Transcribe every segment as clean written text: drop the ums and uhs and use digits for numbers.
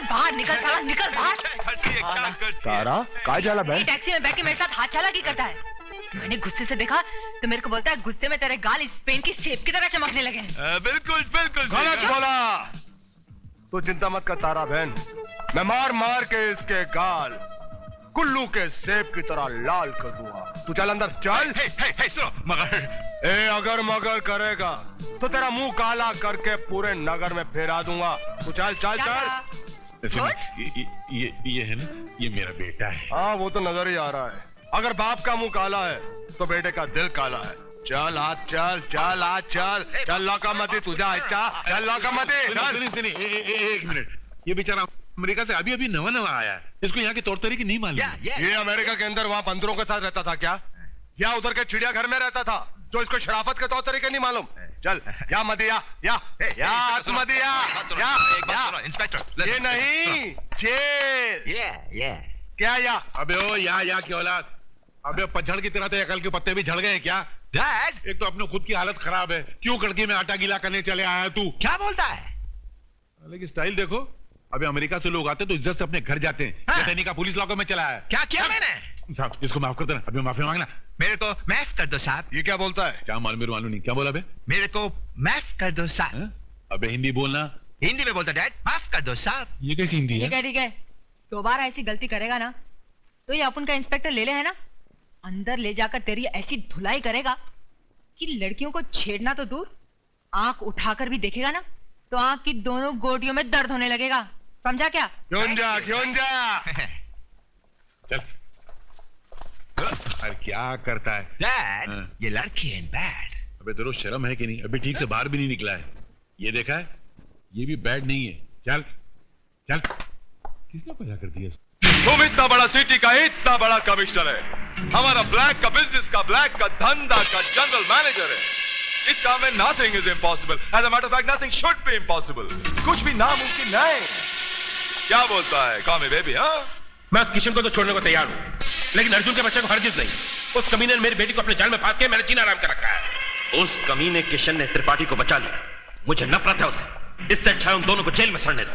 बाहर निकल साला, निकल बाहर। तारा कहाँ जाला बहन? टैक्सी में बैठ के मेरे साथ हाथ चालाकी करता है। मैंने गुस्से से देखा तो मेरे को बोलता है गुस्से में तेरे गाल स्पेन की सेब की तरह चमकने लगे। बिल्कुल बिल्कुल गलत बोला। तू चिंता मत कर तारा बहन, मैं मार मार के इसके गाल कुल्लू के सेब की तरह लाल कर दूंगा। तू चल अंदर चल। सुनो मगर अगर मगर करेगा तो तेरा मुंह काला करके पूरे नगर में फेरा दूंगा। तू चल चल चल। ये है ना, ये मेरा बेटा है। हाँ वो तो नजर ही आ रहा है। अगर बाप का मुंह काला है तो बेटे का दिल काला है। चल आज चल चल आज चल चल लौका मती तुझा अच्छा चल लौका मती। एक मिनट, ये बेचारा अमेरिका से अभी अभी नवा नवा आया है, इसको यहाँ के तौर तरीके नहीं मालूम। ये अमेरिका के अंदर वहाँ बंदरों के साथ रहता था क्या, या उधर के चिड़ियाघर में रहता था जो इसको शराफत के तौर तरीके नहीं मालूम? चल या मदिया या इंस्पेक्टर, ये नहीं जेल। क्या या? अबे ओ या की औलाद, अबे पतझड़ की तरह तो अकल के पत्ते भी झड़ गए क्या? डैड, एक तो अपने खुद की हालत खराब है, क्यों कड़की में आटा गीला करने चले आया है तू? क्या बोलता है? लेकिन स्टाइल देखो, अबे अमेरिका से लोग आते तो इज्जत से अपने घर जाते हैं। हाँ? सैनिक का पुलिस लॉकर में चला है। क्या किया मैंने? साहब इसको माफ कर देना, अभी माफी मांगना। मेरे को माफ कर दो साहब। ये क्या बोलता है? क्या मालूम नहीं, क्या बोला बे? मेरे को माफ कर दो साहब। अबे हिंदी बोलना। हिंदी में बोलता डैड, माफ कर दो साहब। ये कैसी हिंदी है? ठीक है, दोबारा ऐसी गलती करेगा ना तो ये अपन का इंस्पेक्टर ले ले है ना, अंदर ले जाकर तेरी ऐसी धुलाई करेगा कि लड़कियों को छेड़ना तो दूर, आंख उठाकर भी देखेगा ना तो आंख की दोनों गोटियों में दर्द होने लगेगा। समझा क्या? क्यों जा चल। अरे क्या करता है डैड, ये लड़की है बैड। अबे तेरे को शर्म है कि नहीं? अभी ठीक से बाहर भी नहीं निकला है। ये देखा है, ये भी बैड नहीं है। चल चल। किसने पैदा कर दिया? तुम इतना बड़ा सिटी का इतना बड़ा कमिश्नर है, हमारा ब्लैक का बिजनेस का, ब्लैक का धंधा का जनरल मैनेजर है। इस काम में nothing is impossible. As a matter of fact nothing should be impossible. कुछ भी नामुमकिन नहीं। क्या बोलता है कॉल मी बेबी? हाँ, मैं उस किशन को तो छोड़ने को तैयार हूं, लेकिन अर्जुन के बच्चे को हरगिज नहीं। उस कमीने ने मेरी बेटी को अपने जाल में फांस के मैंने जीना आराम कर रखा है। उस कमीने किशन ने त्रिपाठी को बचा लिया, मुझे नफरत है उससे। इससे अच्छा उन दोनों को जेल में सड़ने दो।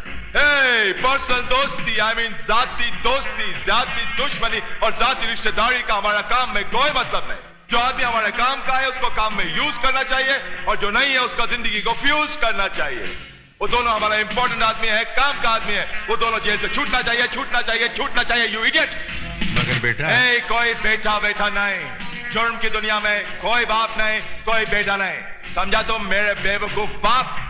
पर्सनल दोस्ती, आई मीन जाती दोस्ती, जाती दुश्मनी और जाती रिश्तेदारी का हमारा काम में कोई मतलब नहीं। जो आदमी हमारे काम का है उसको काम में यूज करना चाहिए, और जो नहीं है उसका जिंदगी को फ्यूज करना चाहिए। वो दोनों हमारा इंपॉर्टेंट आदमी है, काम का आदमी है। वो दोनों जेल से छूटना चाहिए, छूटना चाहिए, छूटना चाहिए। You idiot. मगर बेटा, कोई बेटा बेटा नहीं। जुर्म की दुनिया में कोई बाप नहीं, कोई बेटा नहीं। समझा तुम मेरे बेवकूफ बाप?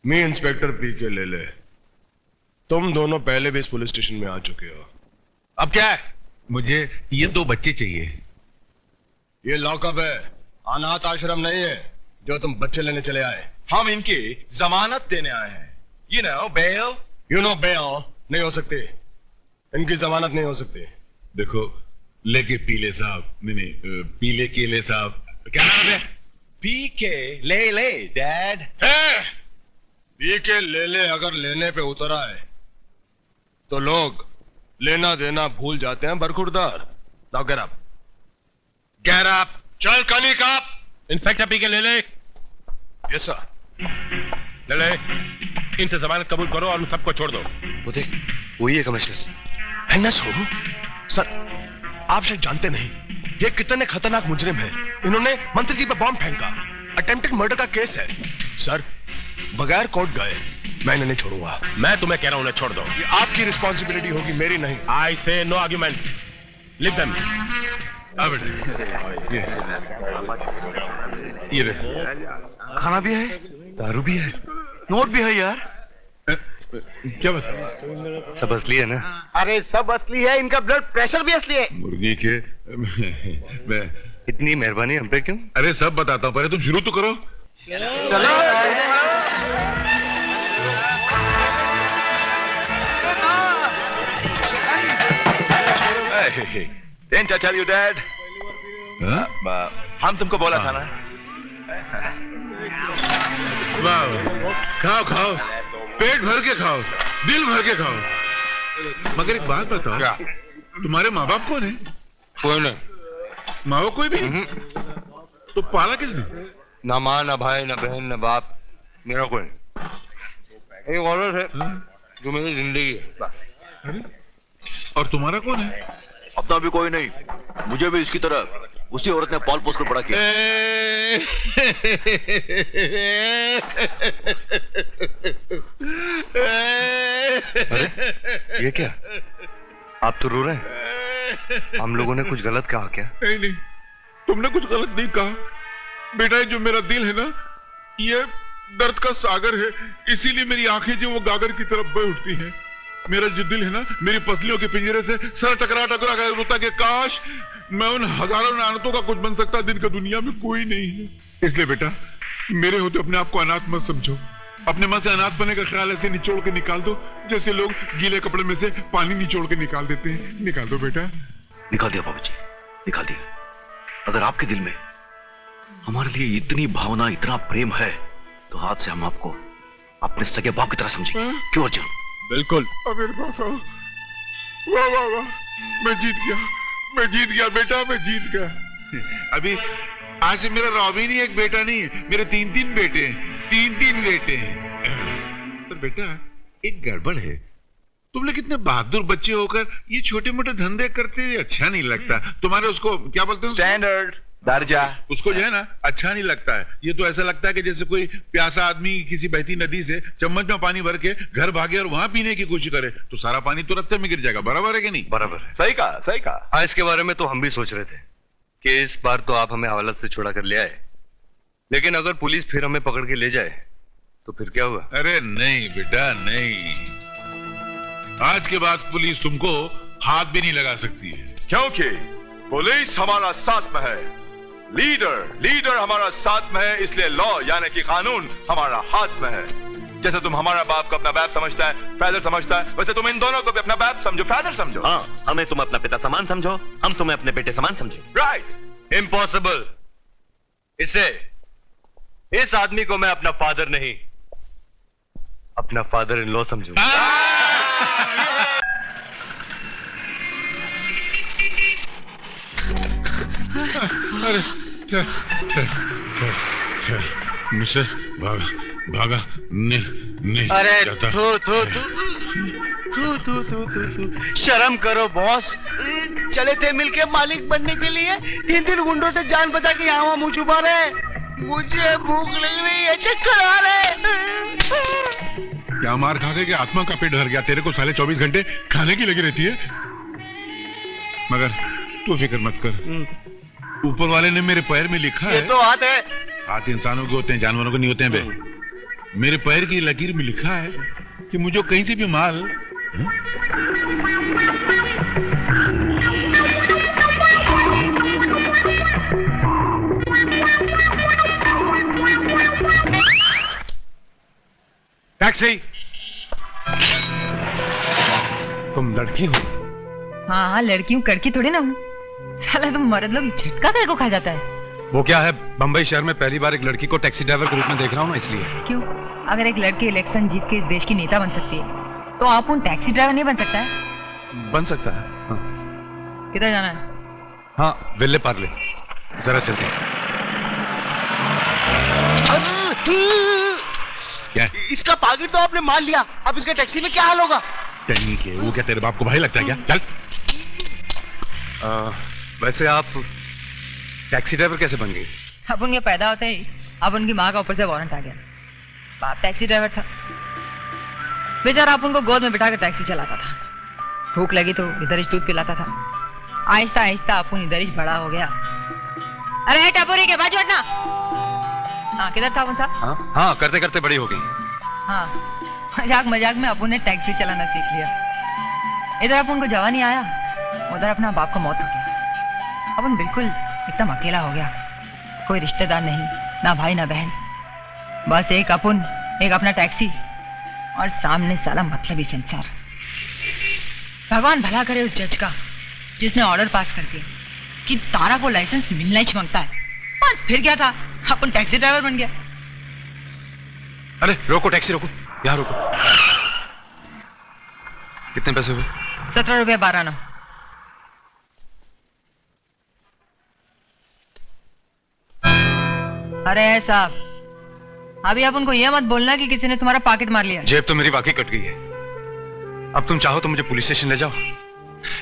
मी इंस्पेक्टर पीके ले ले, तुम दोनों पहले भी इस पुलिस स्टेशन में आ चुके हो। अब क्या है? मुझे ये 2 बच्चे चाहिए। ये लॉकअप है, अनाथ आश्रम नहीं है जो तुम बच्चे लेने चले आए। हम इनकी जमानत देने आए हैं। यू नो बेल, बेल नहीं हो सकती, इनकी जमानत नहीं हो सकती। देखो, लेके पीले साहब, नहीं पीले केले साहब, क्या नाम है? पीके ले डैड। पीके ले अगर लेने पे उतरा है तो लोग लेना देना भूल जाते हैं बरखुरदार। Now get up, get up, चल कनी काप। इंस्पेक्टर पीके ले। Yes sir. ले, इनसे जमानत कबूल करो और उन सबको छोड़ दो। वो देख, वही है कमिश्नर। एनएस हो सर, आप शायद जानते नहीं ये कितने खतरनाक मुजरिम हैं। इन्होंने मंत्री जी पर बॉम्ब फेंका, अटेम्प्टेड मर्डर का केस है सर। बगैर कोर्ट गए मैं इन्हें नहीं छोड़ूंगा। मैं तुम्हें कह रहा हूं उन्हें छोड़ दो। ये आपकी रिस्पॉन्सिबिलिटी होगी, मेरी नहीं। आई से नो आर्ग्यूमेंट, लिव देम। ये देखो, खाना भी है, दारू भी है, नोट भी है यार। क्या बता? सब असली है ना? अरे सब असली है, इनका ब्लड प्रेशर भी असली है। मुर्गी के मैं इतनी मेहरबानी हम पे क्यों? अरे सब बताता हूँ, पहले तुम शुरू तो करो। चलो। Didn't I tell you, Dad? हम तुमको बोला था ना। वाह, खाओ, पेट भर के खाओ, दिल भर के खाओ। मगर एक बात बताओ, तुम्हारे माँ बाप कौन है? कोई नहीं। माँ कोई भी नहीं? तो पाला किसने? ना माँ, ना भाई, ना बहन, ना बाप, मेरा कोई नहीं। एक औरत है जो मेरी जिंदगी है बस। अरे और तुम्हारा कौन है? अपना भी कोई नहीं, मुझे भी इसकी तरह उसी औरत ने पाल पोस कर बड़ा किया। अरे ये क्या, आप तो रो रहे हैं? हम लोगों ने कुछ गलत कहा क्या? नहीं नहीं, तुमने कुछ गलत नहीं कहा बेटा। जो मेरा दिल है ना, ये दर्द का सागर है, इसीलिए मेरी आंखें जो वो गागर की तरफ बह उठती हैं। मेरा जो दिल है ना, मेरी पसलियों के पिंजरे से सर टकरा टकरा कर रोता कि काश मैं उन हजारों नानतों का कुछ बन सकता जिनका दुनिया में कोई नहीं है। इसलिए बेटा, मेरे होते अपने आप को अनाथ मत समझो। अपने मन से अनाथ बनने का ख्याल ऐसे निचोड़ के निकाल दो जैसे लोग गीले कपड़े में से पानी निचोड़ के निकाल देते हैं। निकाल दो बेटा। निकाल दिया बाबूजी, निकाल दिया। अगर आपके दिल में हमारे लिए इतनी भावना, इतना प्रेम है, तो आज से हम आपको अपने सगे बाप की तरह समझेंगे। क्यों अर्जुन? बिल्कुल। अब मेरे पास आओ। वाह वाह वाह, मैं जीत गया, मैं जीत गया बेटा, मैं जीत गया। अभी आज से मेरा रॉबिन ही एक बेटा नहीं है, मेरे तीन तीन बेटे हैं, तीन बेटे हैं। पर बेटा एक गड़बड़ है, तुम लोग कितने बहादुर बच्चे होकर ये छोटे मोटे धंधे करते हुए अच्छा नहीं लगता। तुम्हारे उसको क्या बोलते हो? स्टैंडर्ड, दर्जा। उसको जो है ना अच्छा नहीं लगता है। ये तो ऐसा लगता है कि जैसे कोई प्यासा आदमी किसी बहती नदी से चम्मच में पानी भर के घर भागे और वहां पीने की कोशिश करे तो सारा पानी तो रास्ते में गिर जाएगा। बराबर है कि नहीं? बराबर है। सही कहा, सही कहा। हाँ, इसके बारे में तो हम भी सोच रहे थे कि इस बार तो आप हमें हवालात से छुड़ा कर ले आए, लेकिन अगर पुलिस फिर हमें पकड़ के ले जाए तो फिर क्या हुआ? अरे नहीं बेटा नहीं, आज के बाद पुलिस तुमको हाथ भी नहीं लगा सकती है। क्योंकि पुलिस हमारा साथ में है, लीडर हमारा साथ में है, इसलिए लॉ यानी कि कानून हमारा हाथ में है। जैसे तुम हमारा बाप को अपना बाप समझता है, फादर समझता है, वैसे तुम इन दोनों को भी अपना बाप समझो, फादर समझो। हाँ, हमें तुम अपना पिता समान समझो, हम तुम्हें अपने बेटे समान समझे। राइट। इम्पॉसिबल। इस आदमी को मैं अपना फादर नहीं, अपना फादर इन लॉ समझूं। अरे मिस्टर भागा नहीं अरे जाता। शर्म करो बॉस, चले थे मिलके मालिक बनने के लिए, 3 गुंडों से जान बचा के यहाँ मुंह छुपा रहे। मुझे भूख लग रही है, चक्कर आ रहे। क्या मार खा के आत्मा का पेट भर गया? तेरे को साले 24 घंटे खाने की लगी रहती है। मगर तू फिक्र मत कर, ऊपर वाले ने मेरे पैर में लिखा है। ये तो हाथ है। हाथ इंसानों के होते हैं, जानवरों के नहीं होते हैं बे। मेरे पैर की लकीर में लिखा है कि मुझे कहीं से भी माल टैक्सी। तुम लड़की हो? हाँ हाँ लड़की हूँ, कड़की थोड़ी ना हूँ। साला तुम मर्द लोग झटका तेरे को खा जाता है। वो क्या है, बंबई शहर में पहली बार एक लड़की को टैक्सी ड्राइवर के रूप में देख रहा हूँ ना, इसलिए। क्यों? अगर एक लड़की इलेक्शन जीत के इस देश की नेता बन सकती है तो आप उन टैक्सी ड्राइवर नहीं बन सकता है? बन सकता है। हाँ, किधर जाना है? हाँ विल्ले पार्ले, जरा चलते। क्या? इसका पाकिट तो आपने मार लिया, अब इसके टैक्सी में क्या हाल होगा? टहनी के वो क्या तेरे बाप को भाई लगता है क्या? चल। वैसे आप टैक्सी ड्राइवर कैसे बन गई? अब उनके पैदा होते ही अब उनकी माँ का ऊपर से वारंट आ गया। बाप टैक्सी ड्राइवर था, बेचारा आप उनको गोद में बिठा कर टैक्सी चलाता था। भूख लगी तो इधर ही दूध पिलाता था। आहिस्ता आहिस्ता अपन इधर ही बड़ा हो गया। अरे टपोरी के बाजू हटना। हाँ किधर था अपन साहब? हाँ करते करते बड़ी हो गई। हाँ मजाक मजाक में अपन ने टैक्सी चलाना सीख लिया। इधर अपन को जवानी आया, उधर अपना बाप का मौत हो गया। अपन बिल्कुल एकदम अकेला हो गया, कोई रिश्तेदार नहीं, ना भाई ना बहन, बस एक अपन, एक अपना टैक्सी और सामने साला मतलबी संसार। भगवान भला करे उस जज का जिसने ऑर्डर पास कर दिया कि तारा को लाइसेंस मिलना ही मांगता है। बस फिर क्या था, अपन टैक्सी ड्राइवर बन गया। अरे रोको, टैक्सी रोको, यहाँ रोको। कितने पैसे हुए? 17 रुपया 12 आना। अरे साहब, अभी आप उनको ये मत बोलना कि किसी ने तुम्हारा पॉकेट मार लिया। जेब तो मेरी वाकई कट गई है। अब तुम चाहो तो मुझे पुलिस स्टेशन ले जाओ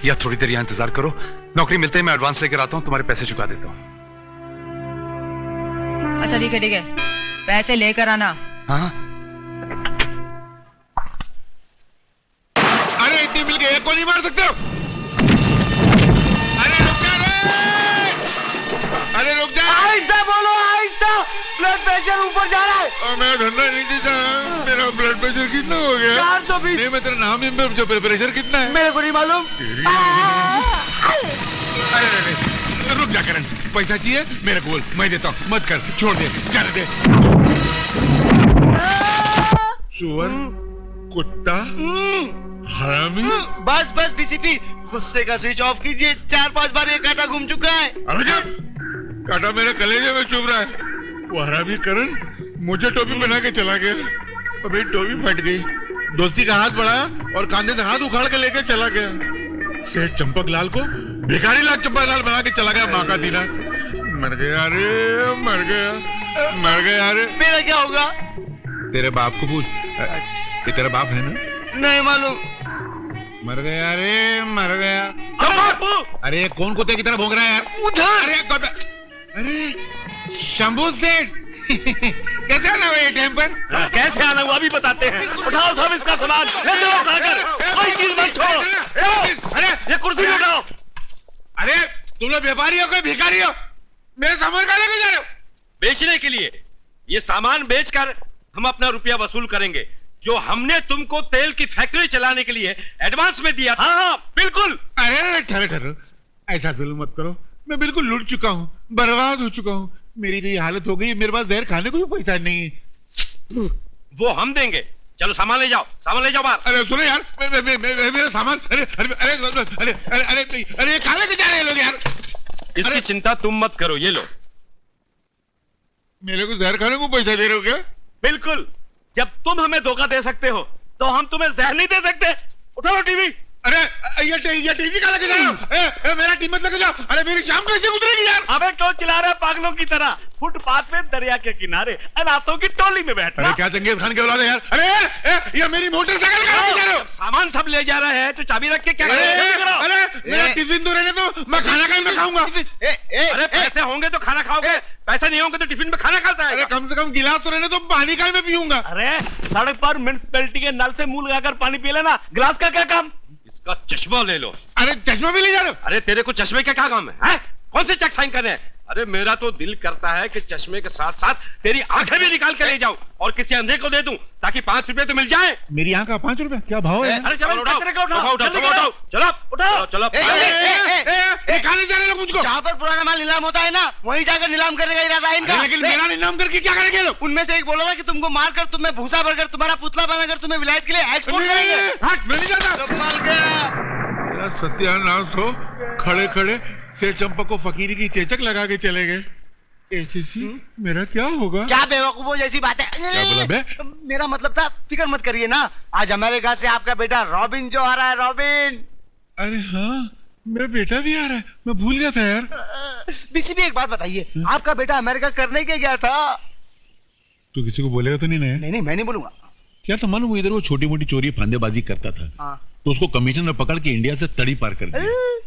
या थोड़ी देर यहाँ इंतजार करो। नौकरी मिलते ही मैं एडवांस लेकर आता हूँ, तुम्हारे पैसे चुका देता हूँ। अच्छा ठीक है, पैसे लेकर आना। हाँ। अरे इतनी मिल गई, को नहीं मार सकते हो? अरे रुक जा रे! अरे रुक जा! आहिस्ता बोलो, आहिस्ता। ब्लड प्रेशर ऊपर जा रहा है। और मैं धंधा नहीं देता। मेरा ब्लड प्रेशर कितना हो गया? 420। नहीं, मैं तेरा नाम ही में जो प्रेशर कितना है मेरे को नहीं मालूम। अरे रुक जा करण, पैसा चाहिए मेरे को बोल, मैं देता हूँ। मत कर, छोड़ दे, जाने दे। सुअर, कुत्ता, हरामी। बस बस बीसीपी, गुस्से का स्विच ऑफ कीजिए। 4-5 बार ये कांटा घूम चुका है। अरे कांटा मेरे कलेजे में चुभ रहा है। वो हरामी करण मुझे टोपी बना के चला गया। अभी टोपी फट गई, दोस्ती का हाथ बढ़ाया और कांधे से हाथ उखाड़ के लेके चला गया। सेठ चंपक लाल को भिखारी लाल चंपक लाल बना के चला गया। माँ का दीना। मर गया रे, मर गया, मर गया रे। मेरा क्या होगा? तेरे बाप को पूछ। ये तेरा बाप है ना? नहीं मालूम। मर गया रे, मर गया। अरे कौन कुत्ते की तरह भौंक रहा है यार? उधर। अरे शंभू सेठ कैसे आना हुआ ये टाइम पर? कैसे आना हुआ अभी बताते हैं। उठाओ सब इसका सामान, ले लो उठाकर, कोई चीज मत छोड़ो। अरे ये कुर्सी उठाओ। अरे तुम लोग व्यापारी हो, कोई भिखारी हो? मेरे सामान का लेके जा रहे हो? बेचने के लिए। ये सामान बेचकर हम अपना रुपया वसूल करेंगे जो हमने तुमको तेल की फैक्ट्री चलाने के लिए एडवांस में दिया था। हाँ बिल्कुल। अरे ठहरो ठहरो, ऐसा जुल्म मत करो। मैं बिल्कुल लूट चुका हूँ, बर्बाद हो चुका हूँ। मेरी तो ये हालत हो गई, मेरे पास जहर खाने को भी पैसा नहीं है। वो हम देंगे। चलो सामान ले जाओ, सामान ले जाओ बाहर। अरे सुनो यार, मेरा सामान। अरे अरे अरे अरे अरे अरे खा लेके जा रहे हैं लोग यार। इसकी चिंता तुम मत करो, ये लो। मेरे को जहर खाने को पैसा दे रहे हो क्या? बिल्कुल। जब तुम हमें धोखा दे सकते हो तो हम तुम्हें जहर नहीं दे सकते। उठाओ टीवी। अरे ये टीवी का लेके जा रहे हो? मेरा टीवी मत लेके जाओ। अरे मेरी शाम कैसे गुजरेगी यार? अबे क्यों चिल्ला रहे पागलों की तरह? फुटपाथ पे दरिया के किनारे अनाथों की टोली में बैठना। अरे क्या चंगेज खान के औलाद है यार? अरे ये मेरी मोटरसाइकिल का लेके जा रहे हो? सामान सब ले जा रहे हैं तो चाबी रख के क्या अरे मेरा टिफिन तो रहने दो, मैं खाना कहीं में खाऊंगा। अरे पैसे होंगे तो खाना खाओगे, पैसे नहीं होंगे तो टिफिन में खाना खाता है। अरे कम से कम गिलास तो रहने दो, पानी कहीं में पीऊंगा। अरे सड़क पर म्युनिसिपैलिटी के नल से मुंह लगाकर पानी पी लेना, गिलास का क्या काम? इसका चश्मा ले लो। अरे चश्मा भी ले जा रहे हो? अरे तेरे को चश्मे का क्या काम है? कौन से चेक साइन कर रहे हैं? अरे मेरा तो दिल करता है कि चश्मे के साथ साथ तेरी आंखें भी निकाल के ले जाऊं और किसी अंधे को दे दूं ताकि 5 रुपए तो मिल जाए। मेरी आंख का 5 रुपए क्या भाव है? अरे चलो उठाओ, चलो खाने जा रहे लोग मुझको। जहाँ पर पुराना माल नीलाम होता है ना, वहीं जाकर नीलाम करने का इरादा है इनका। लेकिन मेरा नीलाम करके क्या करेंगे लोग? उनमें से एक बोला था कि तुमको मारकर तुम्हें भूसा भरकर तुम्हारा पुतला बनाकर तुम्हें विलायत के लिए एक्सपोर्ट करेंगे। हट, मैं नहीं जाता। सत्यानाश हो। खड़े खड़े सेठ चंपक को फकीरी की चेचक लगा के चले गए। एसीसी मेरा क्या होगा? क्या बेवकूफों जैसी बात है। क्या बोला बे? मेरा मतलब था, फिक्र मत करिए ना, आज अमेरिका से आपका बेटा रॉबिन जो आ रहा है। रॉबिन। अरे हाँ, मेरा बेटा भी आ रहा है, मैं भूल गया था यार। बीसीबी एक बात बताइए, आपका बेटा अमेरिका करने के गया था? तू किसी को बोलेगा तो नहीं ना? नहीं मैं नहीं बोलूंगा। क्या था मालूम, वो इधर वो छोटी मोटी चोरी फंदेबाजी करता था। तो उसको कमीशन में पकड़ के इंडिया से तड़ी पार कर दिया।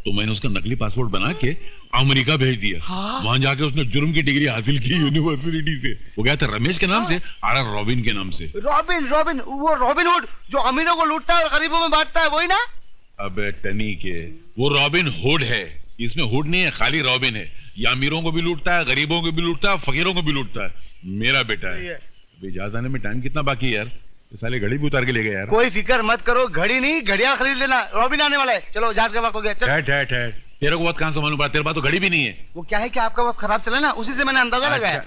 तो मैंने उसका नकली पासपोर्ट बना के अमेरिका भेज दिया। वहां जाके उसने जुर्म की डिग्री हासिल की यूनिवर्सिटी से। वो गया था रमेश के नाम से, आ रहा रॉबिन के नाम से। रॉबिन वो रॉबिन हुड जो अमीरों को लूटता है और गरीबों में बांटता है, वही ना? अबे टनी के, वो रॉबिन हुड है। इसमें हुड नहीं है, खाली रॉबिन है। ये अमीरों को भी लूटता है, गरीबों को भी लूटता है, फकीरों को भी लूटता है। मेरा बेटा है। अभी जहाज आने में टाइम कितना बाकी है यार? साले घड़ी भी उतार के ले गए यार। कोई फिक्र मत करो, घड़ी नहीं घड़ियाल खरीद लेना, रॉबिन आने वाला है। चलो जहाज का वक्त हो गया। ठहर, तेरे को वक्त कहां से मालूम पड़ा? तेरे पास तो घड़ी भी नहीं है। वो क्या है कि आपका वक्त खराब चला ना, उसी से मैंने अंदाजा लगाया।